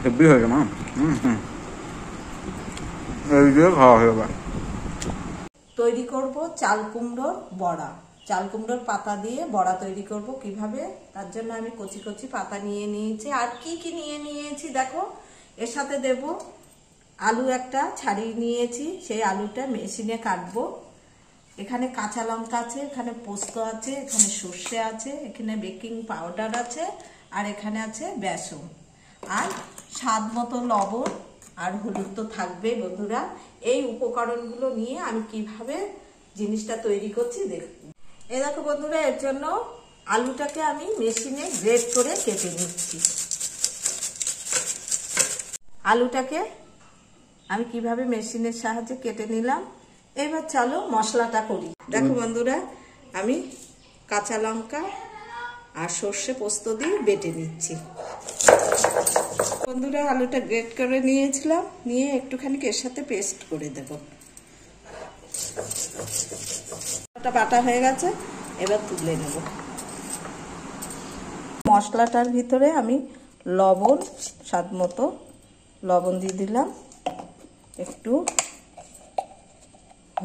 Heavy হয়ে গেল। এই দিয়ে খাওয়া হয়ে গেল। তৈরি করব চাল কুমড়োর বড়া। চাল কুমড়োর পাতা দিয়ে বড়া তৈরি করব কিভাবে, তার জন্য আমি কচি কচি পাতা নিয়ে নিয়েছি। আর কি কি নিয়ে নিয়েছি দেখো, এর সাথে দেব আলু একটা ছাড়িয়ে নিয়েছি, সেই আলুটা মেশিনে কাটবো। এখানে কাঁচা লঙ্কা আছে, এখানে পোস্ত আছে, এখানে সর্ষে আছে, এখানে বেকিং পাউডার আছে, আর এখানে আছে বেসন, আর স্বাদ মতো লবণ আর হলুদ তো থাকবে। বন্ধুরা, এই উপকরণগুলো নিয়ে আমি কিভাবে জিনিসটা তৈরি করছি দেখুন। এই দেখো বন্ধুরা, এর জন্য আলুটাকে আমি মেশিনে গ্রেট করে কেটে নিচ্ছি। আলুটাকে আমি কিভাবে মেশিনের সাহায্যে কেটে নিলাম। এবার চলো মশলাটা করি। দেখো বন্ধুরা, আমি কাঁচা লঙ্কা আর সর্ষে পোস্ত দিয়ে বেটে নিচ্ছি। বন্ধুরা, আলুটা গ্রেট করে নিয়েছিলাম, নিয়ে একটুখানি এর সাথে পেস্ট করে দেব। ওটা বাটা হয়ে গেছে, এবার তুলে নেব। মশলাটার ভিতরে আমি লবণ, স্বাদ মতো লবণ দিয়ে দিলাম, একটু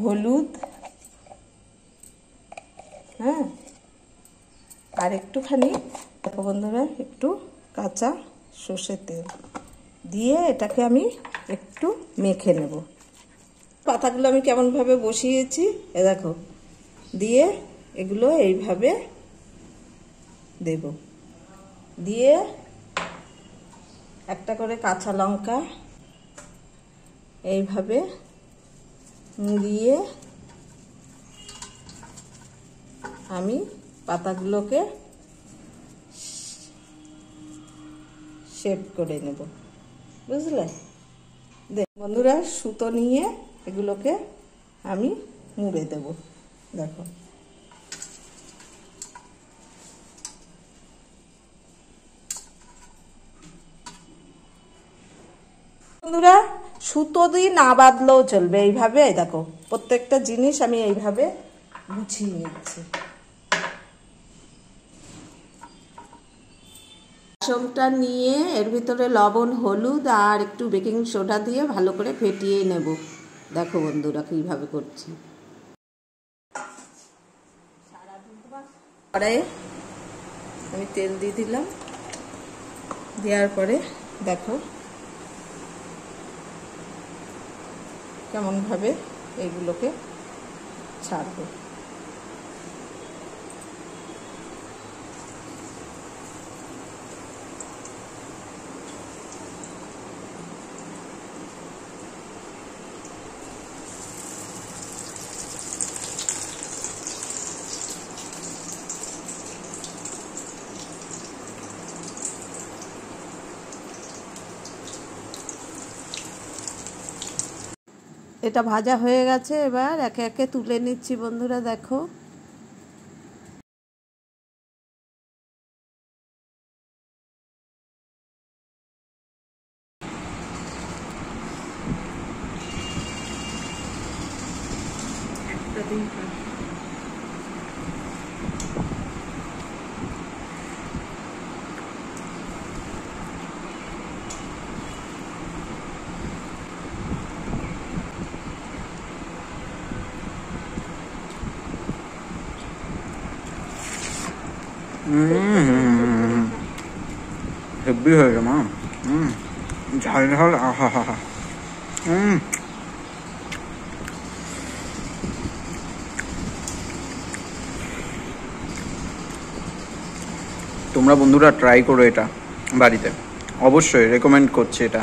হলুদ, হ্যাঁ, আর একটুখানি দেখো বন্ধুরা একটু কাঁচা সর্ষের তেল দিয়ে এটাকে আমি একটু মেখে নেব। পাতাগুলো আমি কেমনভাবে বসিয়েছি এ দেখো, দিয়ে এগুলো এইভাবে দেব, দিয়ে একটা করে কাঁচা লঙ্কা এইভাবে মুড়িয়ে আমি পাতাগুলোকে শেপ করে নেব, বুঝলে? বন্ধুরা, সুতো নিয়ে এগুলোকে আমি মুড়ে দেব। দেখো বন্ধুরা, সুতো দিয়ে না বাঁধলেও চলবে, এইভাবে দেখো প্রত্যেকটা জিনিস আমি এইভাবে গুছিয়ে নিচ্ছি। বেসনটা নিয়ে এর ভিতরে লবণ, হলুদ আর একটু বেকিং সোডা দিয়ে ভালো করে ফেটিয়ে নেব। দেখো বন্ধুরা কিভাবে করছি। কড়াইয়ে আমি তেল দিয়ে দিলাম, দেওয়ার পরে দেখো কেমনভাবে এইগুলোকে ছাড়বো। এটা ভাজা হয়ে গেছে, এবার একে একে তুলে নিচ্ছি। বন্ধুরা দেখো, হেভি হয়ে গেল। ঝাল ঝাল, আহা হা হা। তোমরা বন্ধুরা ট্রাই করো এটা বাড়িতে, অবশ্যই রেকমেন্ড করছি এটা।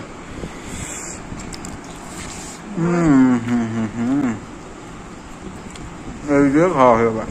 এই দিয়ে খাওয়া হয়ে গেল।